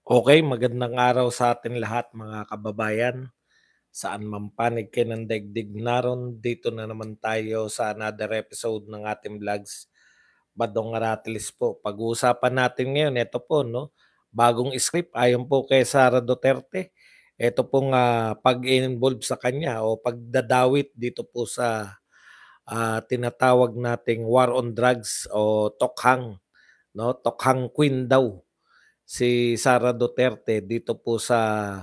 Okay, magandang araw sa atin lahat mga kababayan. Saan man panig kayo ng daigdig naroon, dito na naman tayo sa another episode ng ating vlogs, Badong Aratilis po. Pag-uusapan natin ngayon, ito po, no? Bagong script ayon po kay Sara Duterte. Ito pong pag-involve sa kanya o pagdadawit dito po sa tinatawag nating war on drugs o tokhang, no? Tokhang Queen daw si Sara Duterte dito po sa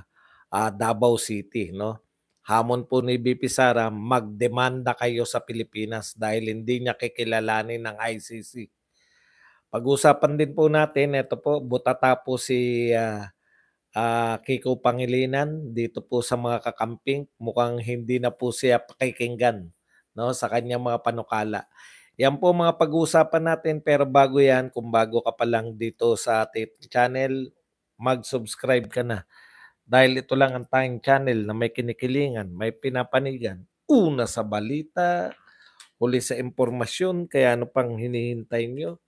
Davao City, no? Hamon po ni VP Sara, magdemanda kayo sa Pilipinas dahil hindi niya kikilalanin ng ICC. Pag-usapan din po natin, ito po, butata po si Kiko Pangilinan dito po sa mga kakamping. Mukhang hindi na po siya pakikinggan, no, sa kanyang mga panukala. Yan po mga pag-uusapan natin, pero bago yan, kung bago ka pa lang dito sa ating channel, mag-subscribe ka na. Dahil ito lang ang tayong channel na may kinikilingan, may pinapanigan. Una sa balita, huli sa impormasyon, kaya ano pang hinihintay nyo?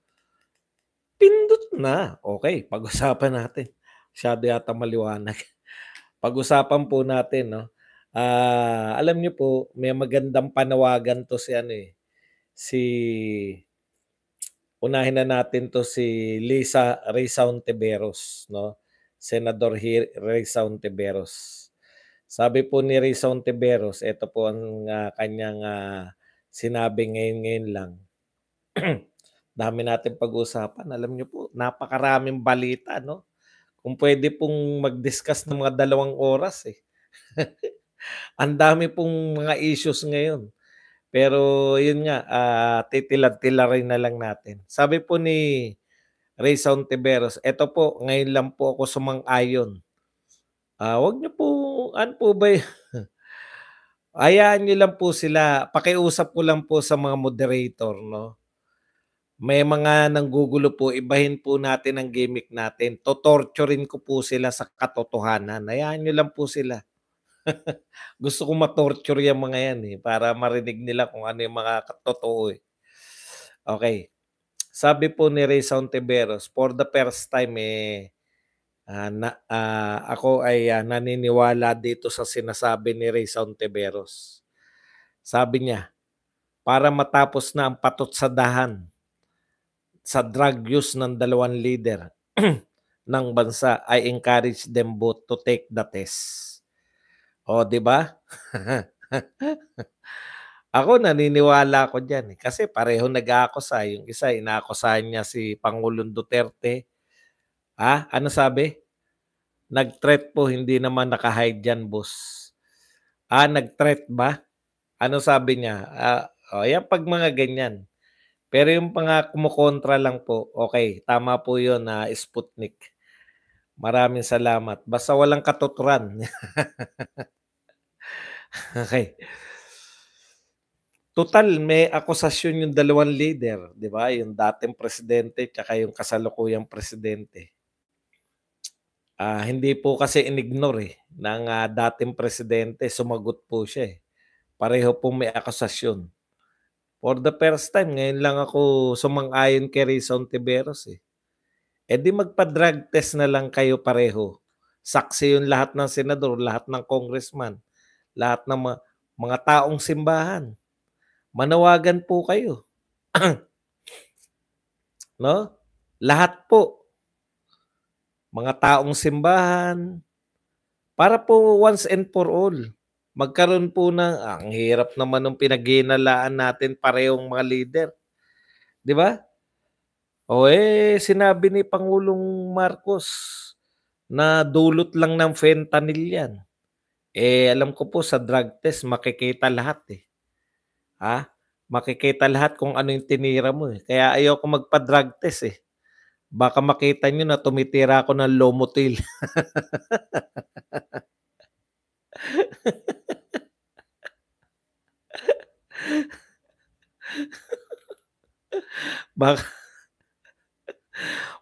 Pindot na. Okay, pag-usapan natin. Masyado yata maliwanag. Pag-usapan po natin, no? Alam niyo po, may magandang panawagan 'to si ano, si unahin na natin 'to si Lisa Risa Ontiveros, 'no? Senador Risa Ontiveros. Sabi po ni Risa Ontiveros, ito po ang, kanyang, sinabi ngayon-ngayon lang. Dami nating pag-usapan. Alam niyo po, napakaraming balita, 'no? Kung puwede pong mag-discuss ng mga 2 oras, eh. Ang dami pong mga issues ngayon. Pero yun nga, titilad-tilarin na lang natin. Sabi po ni Raysa Ontiveros, "Eto po, ngayon lang po ako sumang-ayon. Wag niyo po ano po ba hayaan niyo lang po sila, pakiusap ko lang po sa mga moderator 'no, may mga nanggugulo po, ibahin po natin ang gimmick natin. Torturin ko po sila sa katotohanan, hayaan niyo lang po sila." Gusto kong ma-torture yang mga yan, eh, para marinig nila kung ano yung mga totoo, eh. Okey. Sabi po ni Raysa Ontiveros, for the first time, ako ay, naniniwala dito sa sinasabi ni Raysa Ontiveros. Sabi niya, para matapos na ang patutsadahan sa drug use ng 2 leader ng bansa, I encourage them both to take the test. Oh, 'di ba? Ako naniniwala ako diyan, eh, kasi parehong nag-aakusa, yung isa inaakusahan niya si Pangulong Duterte. Ano sabi? Nag-threat po, hindi naman naka-hide yan, boss. Nag-threat ba? Ano sabi niya? 'Yan 'pag mga ganyan. Pero yung mga kumokontra lang po, okay, tama po yun na Sputnik. Maraming salamat. Basta walang katuturan. Okay. Total may akusasyon yung 2 leader, 'di ba? Yung dating presidente tsaka yung kasalukuyang presidente. Hindi po kasi inignore, ng, dating presidente, sumagot po siya, eh. Pareho pong may akusasyon. For the first time, ngayon lang ako sumang-ayon kay Risa Ontiveros, eh. Eh, di magpa-drug test na lang kayo pareho. Saksi yung lahat ng senador, lahat ng congressman, lahat ng mga taong simbahan. Manawagan po kayo, 'no? Lahat po, mga taong simbahan, para po once and for all, magkaroon po ng ang hirap naman nung pinaghihinalaan natin parehong mga leader, 'di ba? Sinabi ni Pangulong Marcos na dulot lang ng fentanyl 'yan. Alam ko po sa drug test makikita lahat, eh, makikita lahat kung ano yung tinira mo, eh. Kaya ayoko magpa-drug test, eh. Baka makita niyo na tumitira ako ng Lomotil. Baka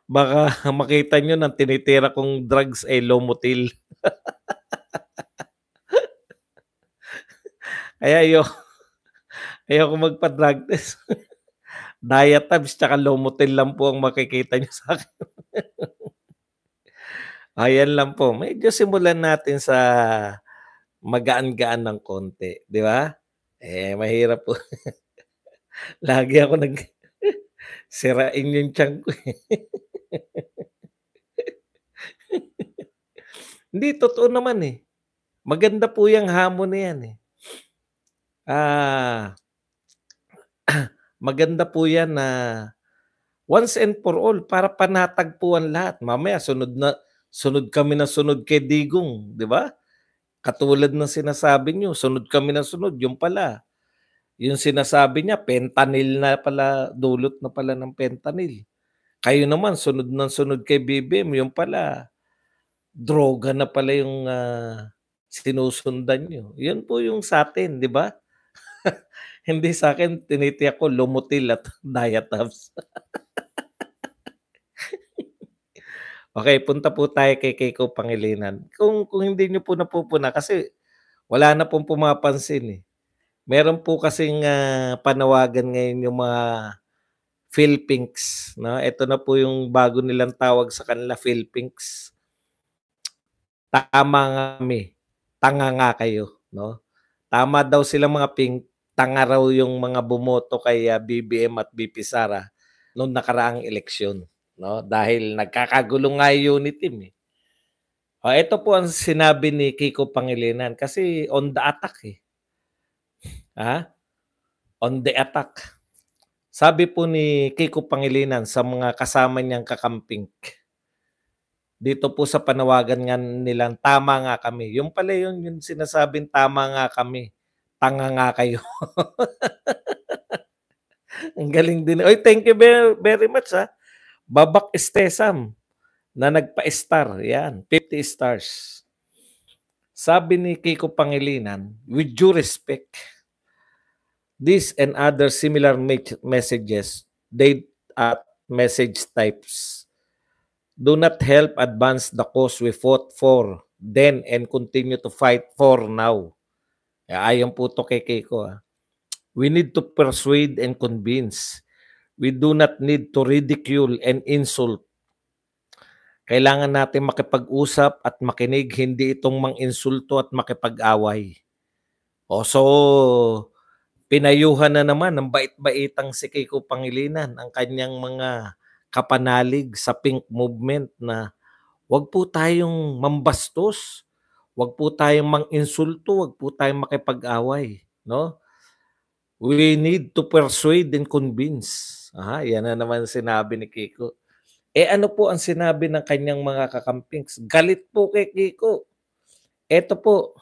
baka makita niyo ng tinitira kong drugs, Lomotil. Kaya ayoko magpa-drug test. Diatabs tsaka Lomotil lang po ang makikita niyo sa'kin. Ayan lang po, medyo simulan natin sa magaan-gaan ng konti, 'di ba? Eh, mahirap po lagi ako sirain yung tiyan ko, eh. Hindi, totoo naman, eh. Maganda po yang hamon na yan, eh. Ah, maganda po yan na once and for all para panatagpuan lahat. Mamaya sunod kami ng sunod kay Digong, 'di ba? Katulad ng sinasabi niyo, sunod kami ng sunod, yung pala, yung sinasabi niya fentanyl na pala, dulot na pala ng fentanyl. Kayo naman sunod ng sunod kay BBM, yung pala droga na pala yung, sinusundan niyo. Yun po yung sa'tin, 'di ba? Hindi sa'kin tinitiyak ko Lumotil at Diatabs. Okey, punta po tayo kay Kiko Pangilinan. Kung hindi niyo po napupuna kasi wala na pong pumapansin, eh. Meron po kasing, panawagan ngayon yung mga Philpinks 'no, eto na po yung bago nilang tawag sa kanila, Philpinks. Tama nga kami, tanga nga kayo 'no. Tama daw silang mga pink, tanga raw yung mga bumoto kay, BBM at VP Sara nung nakaraang eleksyon 'no, dahil nagkakagulo nga yung unit team, eh. Eto po ang sinabi ni Kiko Pangilinan kasi on the attack, eh, on the attack. Sabi po ni Kiko Pangilinan sa mga kasama niyang kakamping, dito po sa panawagan nga nilang, "Tama nga kami." Yung pala yun, yung sinasabing tama nga kami, tanga nga kayo. Ang galing din. Uy, thank you very much, Babak Estesam na nagpa-star, yan, 50 stars. Sabi ni Kiko Pangilinan, "With due respect, this and other similar messages, they message types do not help advance the cause we fought for then and continue to fight for now." Ayon po to kay Keiko. We need to persuade and convince. We do not need to ridicule and insult. Kailangan natin makipag-usap at makinig, hindi itong mang-insulto at makipag-away. So, pinayuhan na naman ng bait-baitang si Kiko Pangilinan ang kanyang mga kapanalig sa pink movement na wag po tayong mambastos, wag po tayong mang-insulto, wag po tayong makipag-away, 'no? We need to persuade and convince. Yan na naman sinabi ni Kiko. Ano po ang sinabi ng kanyang mga kakampings? Galit po kay Kiko. Eto po,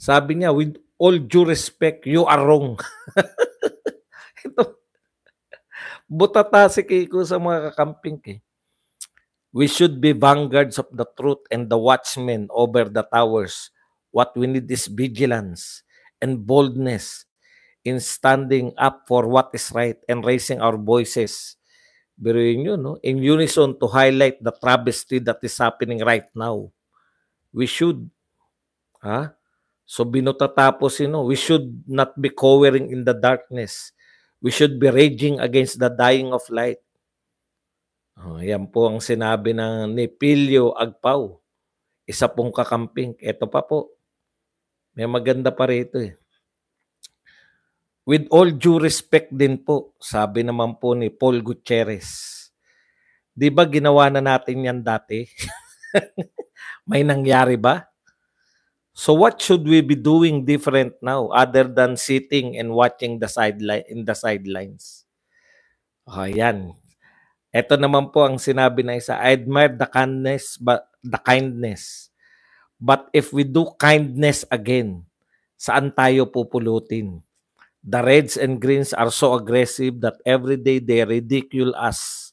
sabi niya, "With all due respect, you are wrong." Ito, butata si Kiko sa mga kakamping, eh. "We should be vanguards of the truth and the watchmen over the towers. What we need is vigilance and boldness in standing up for what is right and raising our voices." Biruin nyo, no? "In unison to highlight the travesty that is happening right now. We should," So binutatapos, we should not be cowering in the darkness. We should be raging against the dying of light. Yan po ang sinabi ni Pilio Agpao, isa pong kakamping. Ito pa po, may maganda pa rito, eh. "With all due respect din po," sabi naman po ni Paul Gutierrez. Di ba ginawa na natin yan dati? May nangyari ba? So what should we be doing different now other than sitting and watching the sidelines? Yan. Ito naman po ang sinabi na isa, "I admire the kindness. But if we do kindness again, saan tayo pupulutin? The Reds and Greens are so aggressive that every day they ridicule us.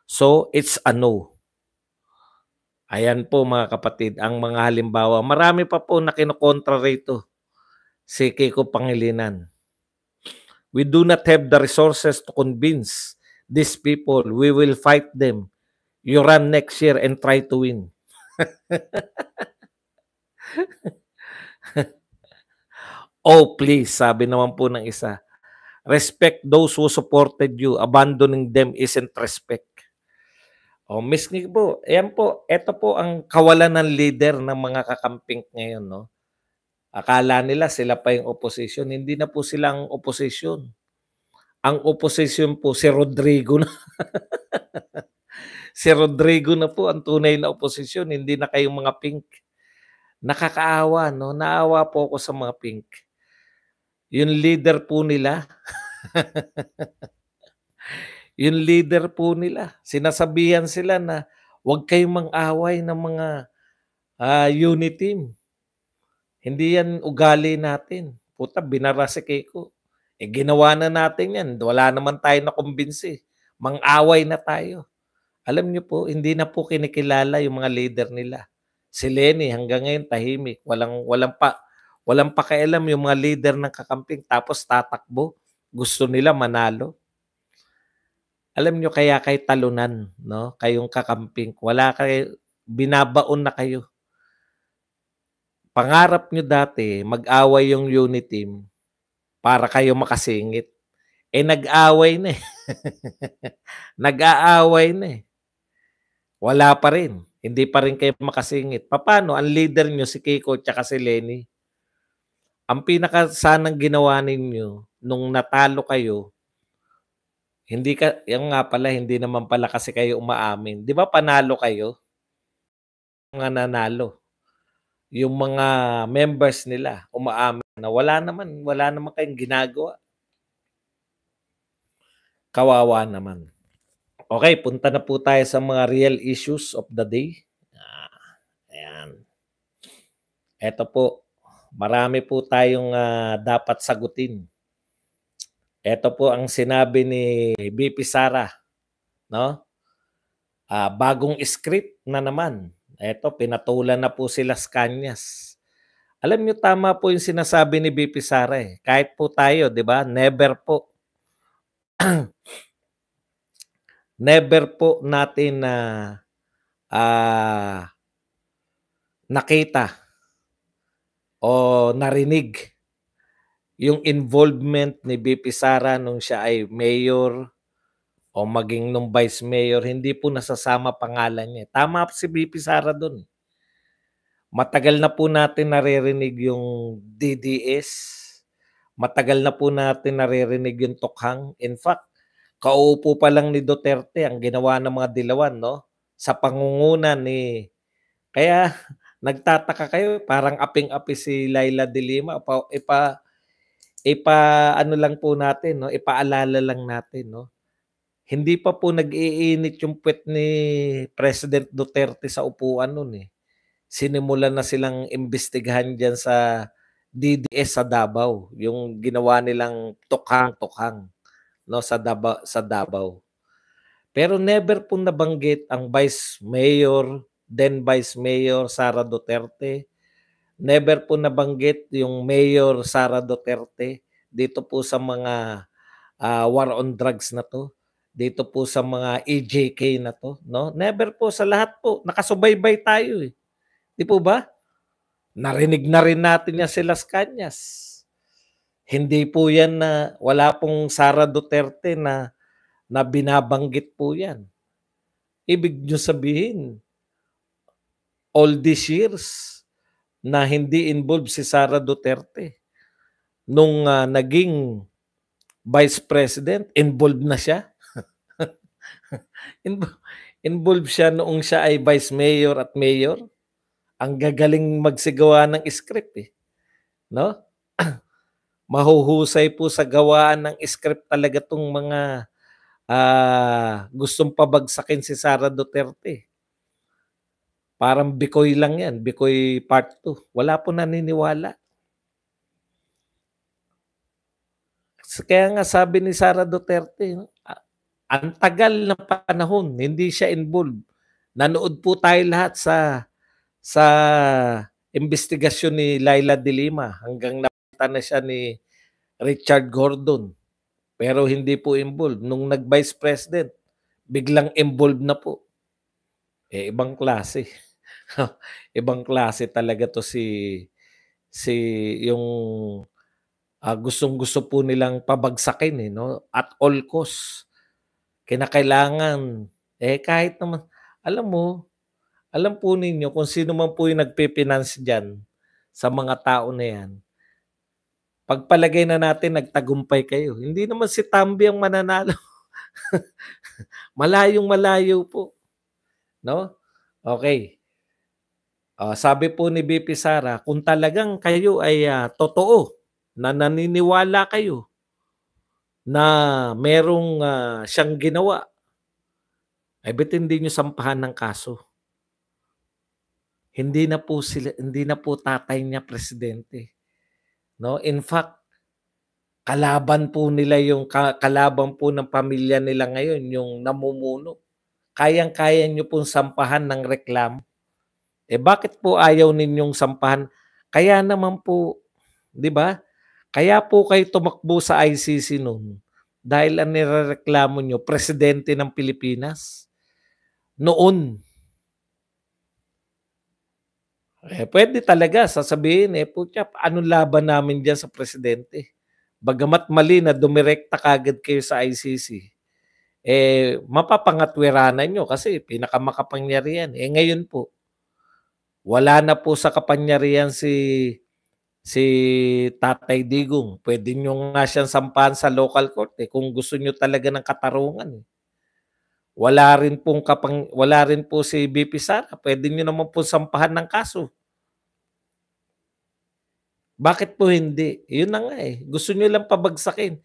So it's a no." Ayan po mga kapatid, ang mga halimbawa. Marami pa po na kinokontra rito si Kiko Pangilinan. "We do not have the resources to convince these people. We will fight them. You run next year and try to win." "Oh, please," sabi naman po ng isa, "respect those who supported you. Abandoning them isn't respect." O miski po, ayan po, eto po ang kawalan ng leader ng mga kakamping ngayon 'no. Akala nila sila pa yung opposition, hindi na po sila ang opposition. Ang opposition po si Rodrigo na. Si Rodrigo na po ang tunay na oposisyon, hindi na kayong mga pink. Nakakaawa 'no, naawa po ako sa mga pink. Yung leader po nila, yung leader po nila, sinasabihan sila na, "Huwag kayong mang-away ng mga, uniteam. Hindi yan ugali natin." Puta binara si Kiko. Eh, ginawa na natin yan, wala naman tayong nakumbinsi, mang-away na tayo. Alam niyo po, hindi na po kinikilala yung mga leader nila. Si Leni hanggang ngayon tahimik, walang pakialam yung mga leader ng kakamping tapos tatakbo, gusto nila manalo. Alam niyo kaya kayo talunan 'no, kayong kakamping, wala binabaon na kayo. Pangarap niyo dati mag-away yung unit team para kayo makasingit, eh, nag-away na, eh. Nag-aaway na, eh. Wala pa rin, hindi pa rin kayo makasingit. Papaano ang leader niyo si Kiko tsaka si Leni. Ang pinaka sanang ginawa ninyo nung natalo kayo, hindi ka yan nga pala hindi naman pala kasi kayo umaamin. 'Di ba panalo kayo? Mga nanalo, yung mga members nila umaamin na wala naman kayong ginagawa. Kawawa naman. Okey, punta na po tayo sa mga real issues of the day. Ayan. Eto po, marami po tayong, dapat sagutin. Eto po ang sinabi ni VP Sara 'no, bagong script na naman. Eto pinatulan na po si Las Cañas. Alam niyo tama po yung sinasabi ni VP Sara, eh, kahit po tayo 'di ba, never po, never po natin na, ah, nakita o narinig yung involvement ni VP Sara nung siya ay mayor o maging nung vice mayor, hindi po nasasama pangalan niya, eh. Tama si VP Sara dun. Matagal na po natin naririnig yung DDS, matagal na po natin naririnig yung tukhang. In fact, kauupo pa lang ni Duterte ang ginawa ng mga dilawan 'no, sa pangunguna ni kaya nagtataka kayo parang aping-api si Leila de Lima ipa-ano lang po natin 'no, ipaalala lang natin 'no. Hindi pa po nag-iinit yung puwet ni President Duterte sa upuan nun, eh. Sinimulan na silang imbestigahan diyan sa DDS sa Davao, yung ginawa nilang tukhang-tukhang 'no, sa Davao. Pero never po nabanggit ang Vice Mayor, then Vice Mayor Sara Duterte. Never po nabanggit yung Mayor Sara Duterte dito po sa mga, war on drugs na 'to, dito po sa mga EJK na 'to 'no. Never po, sa lahat po nakasubaybay tayo, eh, 'di po ba? Narinig na rin natin yan si Las Cañas. Hindi po yan na wala pong Sara Duterte na binabanggit po yan. Ibig niyo sabihin, all these years na hindi involved si Sara Duterte, nung, naging Vice President, involved na siya. Invo Involved siya noong siya ay Vice Mayor at Mayor. Ang gagaling magsigawa ng script, eh, 'no? Mahuhusay po sa gawaan ng script talaga 'tong mga, gustong pabagsakin si Sara Duterte. Parang Bikoy lang 'yan, Bikoy part 2. Wala po naniniwala. Kaya nga sabi ni Sara Duterte, ang tagal ng panahon hindi siya involved. Nanood po tayo lahat sa imbestigasyon ni Leila de Lima hanggang napalitan na siya ni Richard Gordon, pero hindi po involved. Nung nag-Vice President, biglang involved na po. Eh, ibang klase. Ibang klase talaga 'to si yung, gustong-gusto po nilang pabagsakin, eh, 'no, at all cost. Kinakailangan, eh, kahit naman Alam mo, alam po ninyo kung sino man po yung nagpi-finance diyan sa mga tao na 'yan, pagpalagay na natin nagtagumpay kayo, hindi naman si Tambi ang mananalo, malayong-malayo po, 'no? Okey, sabi po ni VP Sara, kung talagang kayo ay, totoo na naniniwala kayo na merong, siyang ginawa, ba't hindi niyo sampahan ng kaso? Hindi na po tatay niya presidente, 'no? In fact, kalaban po nila yung kalaban po ng pamilya nila ngayon yung namumuno. Kayang-kaya niyo pong sampahan ng reklamo. Bakit po ayaw ninyong sampahan? Kaya naman po, 'di ba? Kaya po kayo tumakbo sa ICC no'n dahil ang nirereklamo niyo presidente ng Pilipinas, noon. Puwede talaga sasabihin, "Putya, anong laban namin diyan sa presidente?" Bagamat mali na dumirekta kaagad kayo sa ICC, mapapangatwiranan niyo kasi pinakamakapangyarihan. Ngayon po, wala na po sa kapangyarihan si Tatay Digong. Puwede niyo nga siyang sampahan sa local court, kung gusto niyo talaga ng katarungan, eh. Wala rin po si VP Sara, puwede niyo naman po sampahan ng kaso. Bakit po hindi? Yun na nga, gusto niyo lang pabagsakin.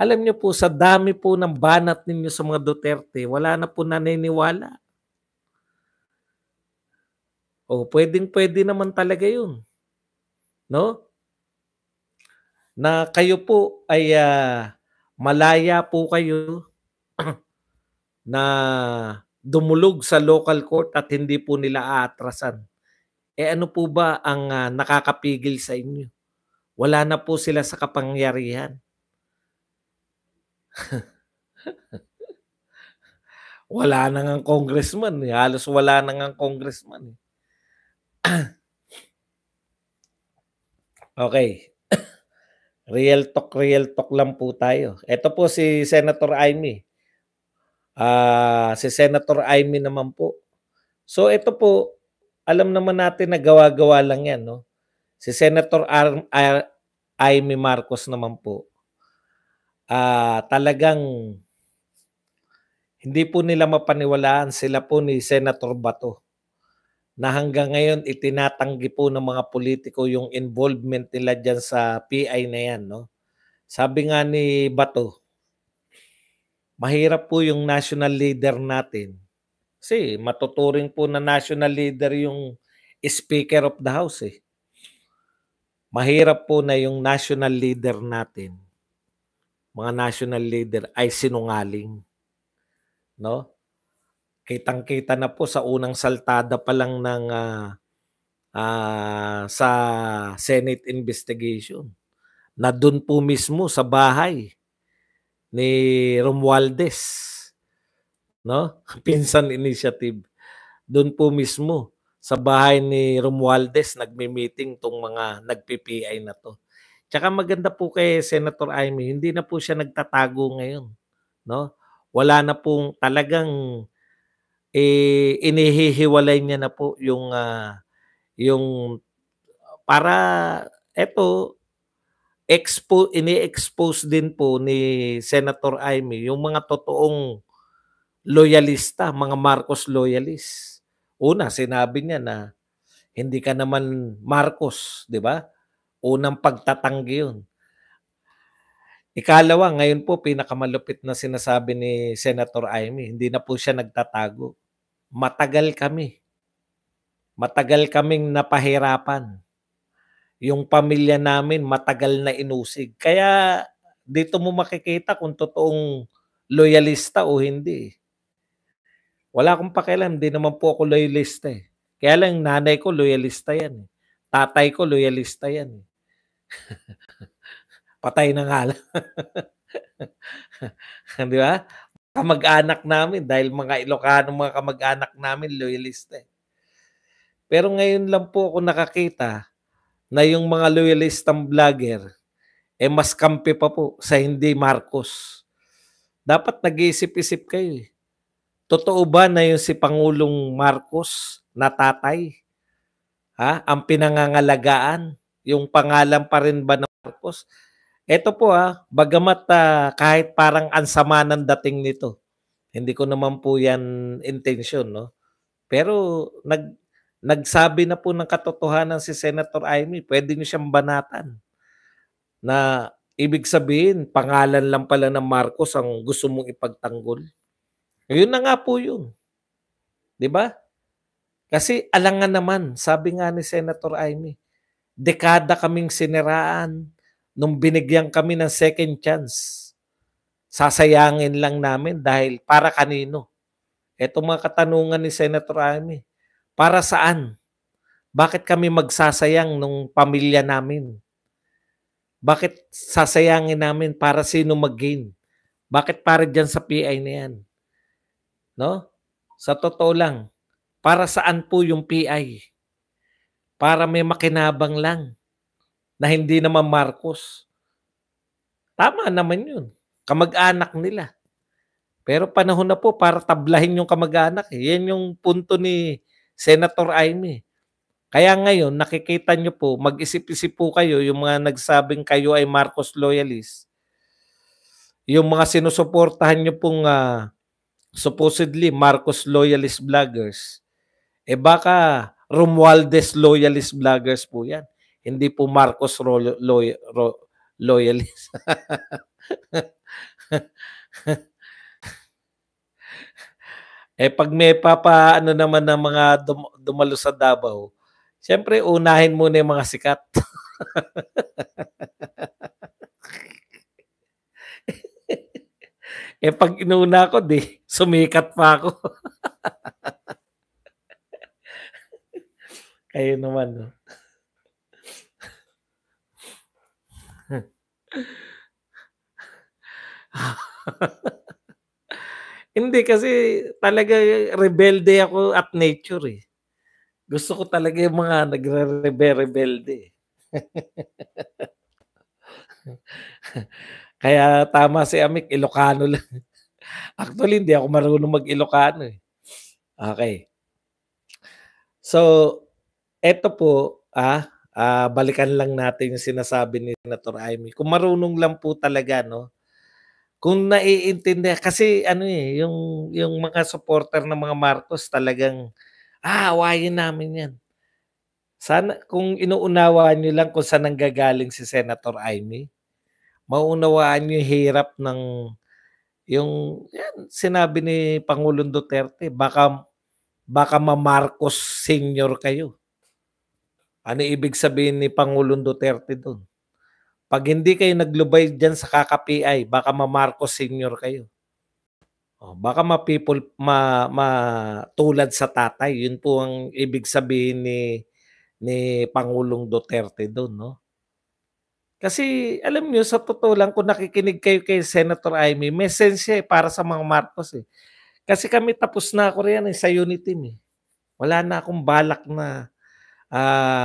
Alam niyo po sa dami po ng banat ninyo sa mga Duterte, wala na po naniniwala. Puwedeng-puwede naman talaga yun, 'no? Na kayo po ay, malaya po kayo na dumulog sa local court at hindi po nila aatrasan. Ano po ba ang, nakakapigil sa inyo? Wala na po sila sa kapangyarihan. Wala na ngang congressman, halos wala na ngang congressman, eh. Okey, real talk lang po tayo. Eto po si Senator Amy, si Senator Amy naman po. So ito po, alam naman natin na gawa-gawa lang 'yan, 'no? Si Senator Amy Marcos naman po, talagang hindi po nila mapaniwalaan sila po ni Senator Bato, na hanggang ngayon itinatanggi po ng mga politiko yung involvement nila diyan sa PI na 'yan, 'no? Sabi nga ni Bato, mahirap po yung national leader natin kasi matuturing po na national leader yung Speaker of the House, eh. Mahirap po na yung national leader natin, mga national leader ay sinungaling, 'no? Kitang-kita na po sa unang saltada pa lang ng, sa Senate investigation, na dun po mismo sa bahay ni Romualdez, 'no, Pinsan Initiative. Dun po mismo sa bahay ni Romualdez nagme-meeting 'tong mga nagpi-PI na 'to. Tsaka maganda po kay Senator Amy, hindi na po siya nagtatago ngayon, 'no? Wala na pong talagang, inihihiwalay niya na po yung para eto ini-expose din po ni Senator Amy yung mga totoong loyalista, mga Marcos loyalist. Una, sinabi niya na hindi ka naman Marcos, 'di ba? Unang pagtatanggi 'yun. Ikalawa, ngayon po pinakamalupit na sinasabi ni Senator Amy, hindi na po siya nagtatago. Matagal kami, matagal kaming napahirapan. Yung pamilya namin matagal na inusig. Kaya dito mo makikita kung totoong loyalista o hindi, eh. Wala akong pakialam, hindi naman po ako loyalista, eh. Kaya lang nanay ko loyalista 'yan, eh. Tatay ko loyalista 'yan, eh. Patay na nga lang, 'di ba? Kamag-anak namin dahil mga Ilocano mga kamag-anak namin loyalista, eh. Pero ngayon lang po ako nakakita na yung mga loyalistang vlogger, mas kampi pa po sa hindi Marcos. Dapat nag-iisip-isip kayo, eh. Totoo ba na yung si Pangulong Marcos na tatay, ang pinangangalagaan, yung pangalan pa rin ba ng Marcos? Eto po, bagamat, kahit parang ang sama ng dating nito, hindi ko naman po 'yan intensyon 'no, pero nagsabi na po ng katotohanan si Senator Amy, puwede niyo siyang banatan na ibig sabihin pangalan lang pala ng Marcos ang gusto mong ipagtanggol. Yun na nga po yun, 'di ba? Kasi alangan naman, sabi nga ni Senator Amy, dekada kaming siniraan nung binigyan kami ng second chance. Sasayangin lang namin dahil para kanino? Etong mga katanungan ni Senator Amy, para saan? Bakit kami magsasayang nung pamilya namin? Bakit sasayangin namin para sino mag-gain? Bakit para diyan sa PI na 'yan, 'no? Sa totoo lang, para saan po yung PI? Para may makinabang lang na hindi naman Marcos. Tama naman yun, kamag-anak nila. Pero panahon na po para tablahin yung kamag-anak, eh. Yan yung punto ni Senator Amy. Kaya ngayon nakikita niyo po, mag-isip-isip po kayo yung mga nagsabing kayo ay Marcos loyalist, yung mga sinusuportahan niyo pong, supposedly Marcos loyalist vloggers, eh, baka Romualdez loyalist vloggers po 'yan, hindi po Marcos loyalist. Eh, 'pag may papaano naman ng mga dumalo sa Davao, siyempre unahin muna yung mga sikat. Eh, 'pag inuna ko 'di sumikat pa ako. Kayo naman 'no. Hindi kasi talaga rebelde ako at nature, eh. Gusto ko talaga yung mga rebelde, eh. Kaya tama si Amik, Ilocano lang. Actually hindi ako marunong mag-Ilocano, eh. Okey. So, eto po, balikan lang natin yung sinasabi ni Senator Amy. Kung marunong lang po talaga 'no, kung naiintindihan kasi ano, eh, yung mga supporter ng mga Marcos talagang, aawayin namin 'yan. Sana kung inuunawaan niyo lang kung saan nanggagaling si Senator Amy, mauunawaan niyo yung hirap ng yung 'yan sinabi ni Pangulong Duterte, baka baka ma-Marcos senior kayo. Ano ibig sabihin ni Pangulong Duterte dun? 'Pag hindi kayo naglubay diyan sa kaka-PI baka ma-Marcos senior kayo. Baka matulad sa tatay, yun po ang ibig sabihin ni Pangulong Duterte dun 'no. Kasi alam niyo sa totoo lang kung nakikinig kayo kay Senator Amy, may sense siya, para sa mga Marcos, eh. Kasi kami tapos na ako riyan, sa Uniteam, eh. Wala na akong balak na,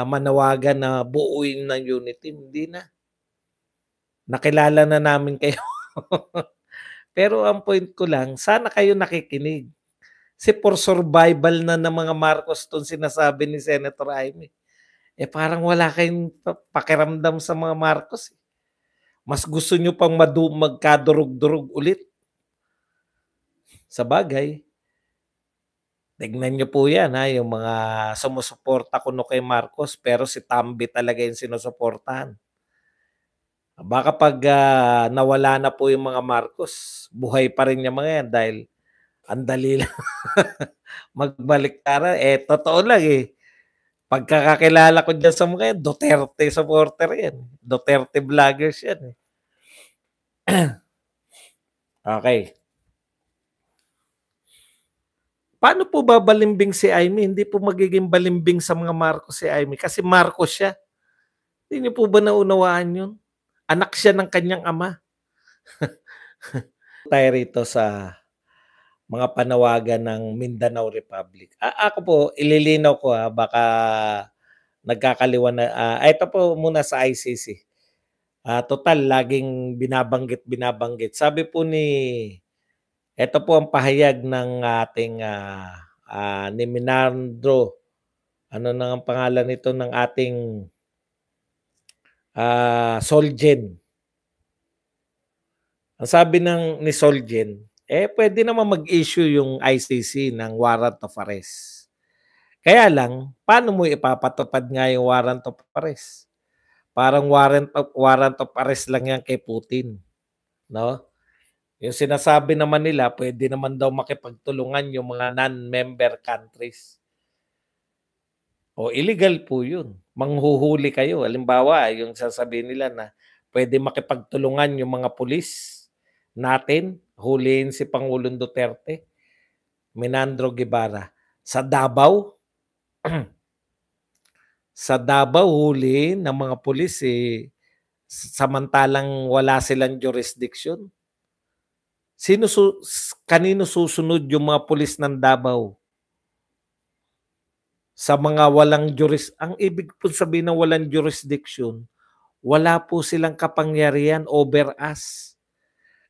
manawagan na buuin ng Uniteam, hindi na. Nakilala na namin kayo. Pero ang point ko lang, sana kayo nakikinig. Kasi for survival na ng mga Marcos 'tong sinasabi ni Senator Amy. Eh, parang wala kayong pakiramdam sa mga Marcos, eh. Mas gusto niyo pang magkadurog-durog ulit. Sabagay, tignan niyo po 'yan, yung mga sumusuporta kuno kay Marcos pero si Tamby talaga yung sinusuportahan. Baka 'pag, nawala na po yung mga Marcos, buhay pa rin yang mga 'yan dahil ang dali lang magbaliktaran. Eh, totoo lang, eh, pagkakakilala ko diyan sa mga 'yan, Duterte supporter 'yan, Duterte vloggers 'yan, eh. Okey. Paano po ba balimbing si Amy? Hindi po magiging balimbing sa mga Marcos si Amy kasi Marcos siya. Hindi niyo po ba naunawaan 'yun? Anak siya ng kanyang ama. Tayo rito sa mga panawagan ng Mindanao Republic. Ako po ililinaw ko, baka ito po muna sa ICC. Total laging binabanggit. Sabi po ni Ito po ang pahayag ng ating, ni Menandro, ano na ang pangalan nito ng ating, Solgen. Ang sabi ni Solgen, puwede naman mag-issue yung ICC ng warrant of arrest. Kaya lang, paano mo ipapatupad nga yung warrant of arrest? Parang warrant of arrest lang yan kay Putin, 'no? Yung sinasabi naman nila puwede naman daw makipagtulungan yung mga non-member countries. O illegal po yun, manghuhuli kayo. Halimbawa, yung sasabihin nila na puwede makipagtulungan yung mga pulis natin, hulihin si Pangulong Duterte, Menandro Guevara. Sa Davao, sa Davao hulihin ng mga pulis, samantalang wala silang jurisdiction. Kanino susunod yung mga pulis ng Davao? Sa mga walang ang ibig po sabihin ng walang jurisdiction, wala po silang kapangyarihan over us.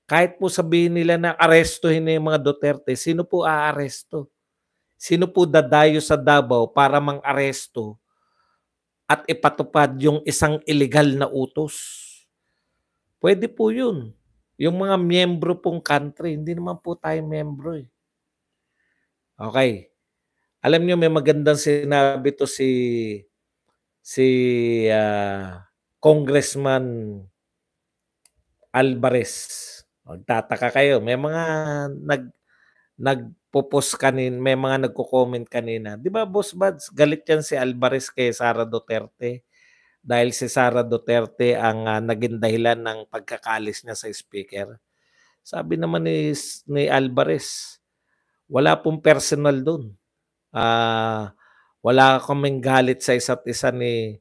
Kahit po sabihin nila na arestuhin na yung mga Duterte, sino po aaresto? Sino po dadayo sa Davao para mang-aresto at ipatupad yung isang illegal na utos? Pwede po yun. Yung mga miyembro pong country, hindi naman po tayo miyembro eh. Okay. Alam niyo may magandang sinabi to si Congressman Alvarez. Magtataka kayo, may mga nagpo-post may mga nagko-comment kanina. 'Di ba Boss Buds, galit yan si Alvarez kay Sara Duterte dahil si Sara Duterte ang naging dahilan ng pagkakalis niya sa speaker. Sabi naman ni Alvarez, wala pong personal doon. Wala kaming galit sa isa't isa ni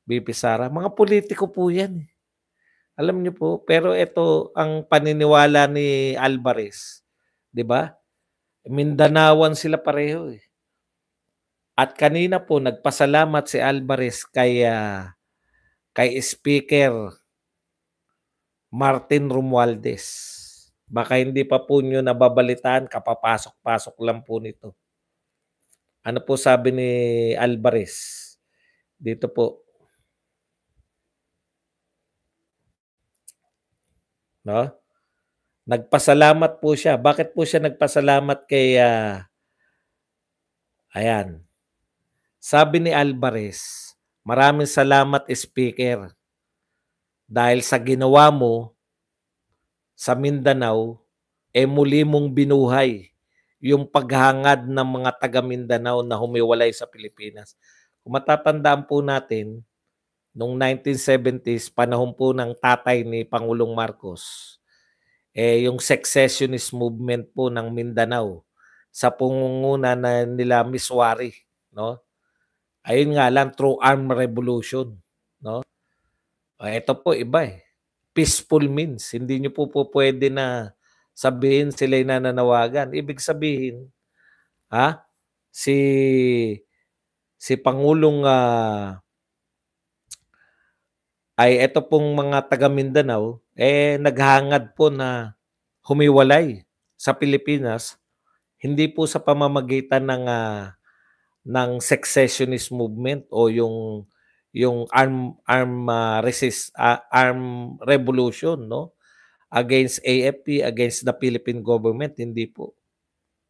BP Sara. Mga politiko po 'yan. Alam niyo po, pero ito ang paniniwala ni Alvarez, 'di ba? Mindanaoan sila pareho eh. At kanina po nagpasalamat si Alvarez kay Speaker Martin Romualdez. Baka hindi pa po niyo nababalitaan, kapapasok-pasok lang po nito. Ano po sabi ni Alvarez? Dito po. No? Nagpasalamat po siya. Bakit po siya nagpasalamat kay ayan. Sabi ni Alvarez, maraming salamat Speaker dahil sa ginawa mo sa Mindanao, muli mong binuhay yung paghangad ng mga taga Mindanao na humiwalay sa Pilipinas. Kung matatandaan po natin, noong 1970s, panahon po ng tatay ni Pangulong Marcos, yung secessionist movement po ng Mindanao sa pangunguna na nila Miss Wari, no? Ayun nga lang, through armed revolution, no? Ito po iba eh. Peaceful means. Hindi nyo po pwede na sabihin sila'y nananawagan. Ibig sabihin, si Pangulong ay ito pong mga taga Mindanao naghangad po na humiwalay sa Pilipinas, hindi po sa pamamagitan ng secessionist movement o yung arm revolution, no, against AFP, against the Philippine government, hindi po,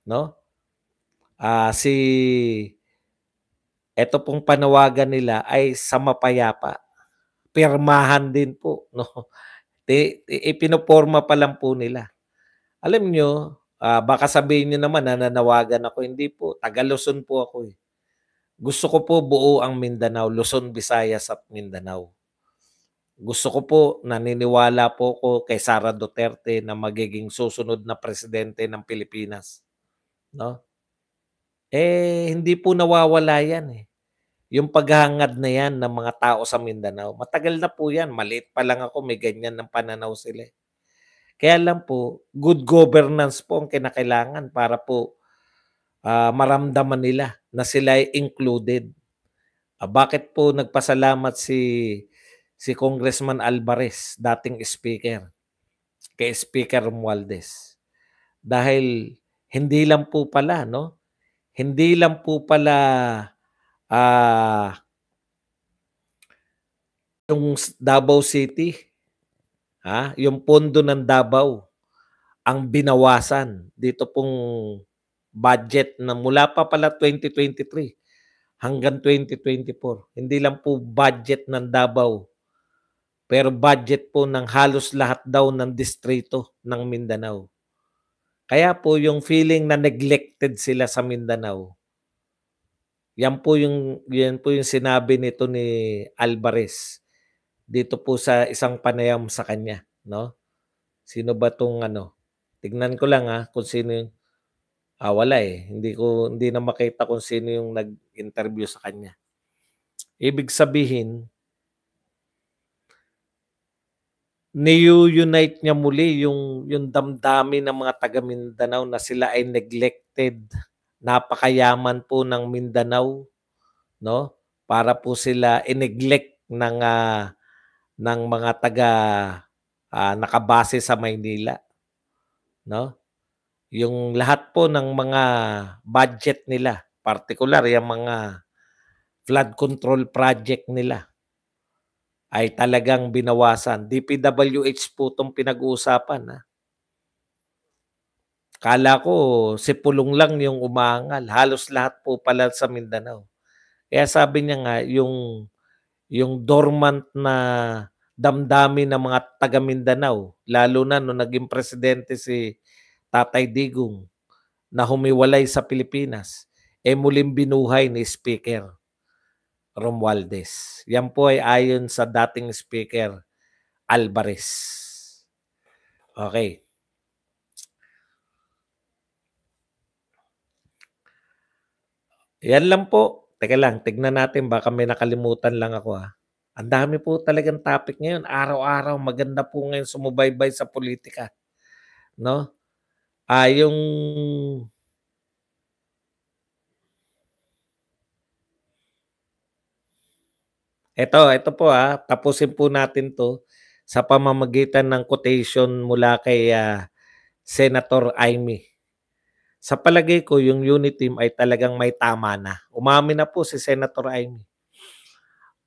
no? Ito pong panawagan nila ay sa mapayapa. Pirmahan din po, no? Ipinoporma pa lang po nila. Alam nyo, baka sabihin nyo naman nananawagan ako. Hindi po, taga Luzon po ako eh. Gusto ko po buo ang Mindanao, Luzon, Visayas at Mindanao. Gusto ko po, naniniwala po ko kay Sara Duterte na magiging susunod na presidente ng Pilipinas. No? Hindi po nawawala yan eh. Yung paghangad na yan ng mga tao sa Mindanao, matagal na po yan. Maliit pa lang ako, may ganyan ng pananaw sila. Kaya lang po, good governance po ang kinakailangan para po maramdaman nila na sila ay included. Bakit po nagpasalamat si Congressman Alvarez, dating speaker, kay Speaker Romualdez? dahil hindi lang po pala 'no, hindi lang po pala, ah, yung Davao City, yung pondo ng Davao ang binawasan dito pong budget na mula pa pala 2023 hanggang 2024. Hindi lang po budget ng Davao, pero budget po ng halos lahat daw ng distrito ng Mindanao. Kaya po yung feeling na neglected sila sa Mindanao, yan po yung sinabi nito ni Alvarez dito po sa isang panayam sa kanya, 'no? Sino ba 'tong ano, tignan ko lang, kung sino yung wala, hindi na makita kung sino yung nag-interview sa kanya. Ibig sabihin, ni-u-unite niya muli yung damdamin ng mga taga Mindanao na sila ay neglected. Napakayaman po ng Mindanao, 'no? Para po sila ineglect ng mga taga, nakabase sa Maynila, 'no? Yung lahat po ng mga budget nila, partikular yang mga flood control project nila ay talagang binawasan. DPWH po 'tong pinag-uusapan, Akala ko si Pulong lang yung umaangal, halos lahat po pala sa Mindanao. Kaya sabi niya nga yung dormant na damdamin ng mga taga Mindanao, lalo na nung naging presidente si Tatay Digong na humiwalay sa Pilipinas, muling binuhay ni Speaker Romualdez. Yan po ay ayon sa dating Speaker Alvarez. Okay. Yan lang po. Teka lang, tignan natin baka may nakalimutan lang ako, Ang dami po talagang topic ngayon. Araw-araw maganda po ngayon sumubaybay sa politika, 'no? Yung ito po, tapusin po natin 'to sa pamamagitan ng quotation mula kay, Senator Amy. Sa palagay ko yung unit team ay talagang may tama na. Umamin na po si Senator Amy.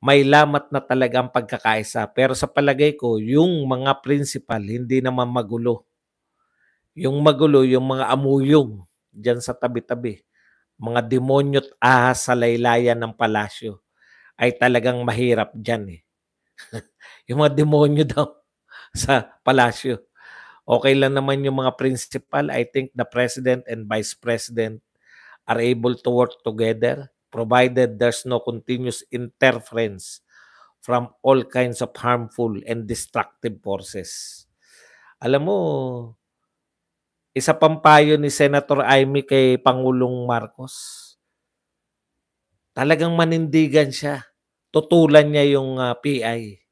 May lamat na talagang pagkakaisa. Pero sa palagay ko, yung mga principal hindi naman magulo. Yung magulo, yung mga amuyong diyan sa tabi-tabi. Mga demonyo't ahas sa laylayan ng palasyo ay talagang mahirap diyan, Yung mga demonyo daw sa palasyo. Okay lang naman yung mga principal. I think the president and vice president are able to work together provided there's no continuous interference from all kinds of harmful and destructive forces. Alam mo, isa pang payo ni Senator Amy kay Pangulong Marcos, talagang manindigan siya. Tutulan niya yung PI.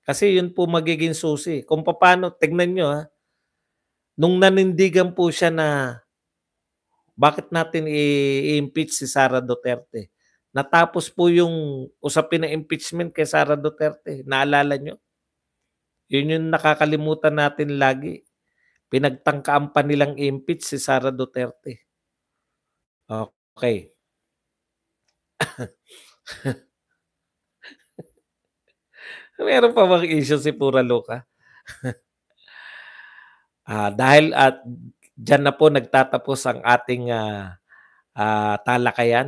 Kasi yun po magiging susi. Kung paano, tignan nyo nung nanindigan po siya na bakit natin i-impeach si Sara Duterte. Natapos po yung usapin na impeachment kay Sara Duterte. Naalala nyo? Yun yung nakakalimutan natin lagi. Pinagtangkaan pa nilang impeach si Sara Duterte. Okay. Meron pa bang issue si Pura Loka? Dahil at diyan na po nagtatapos ang ating talakayan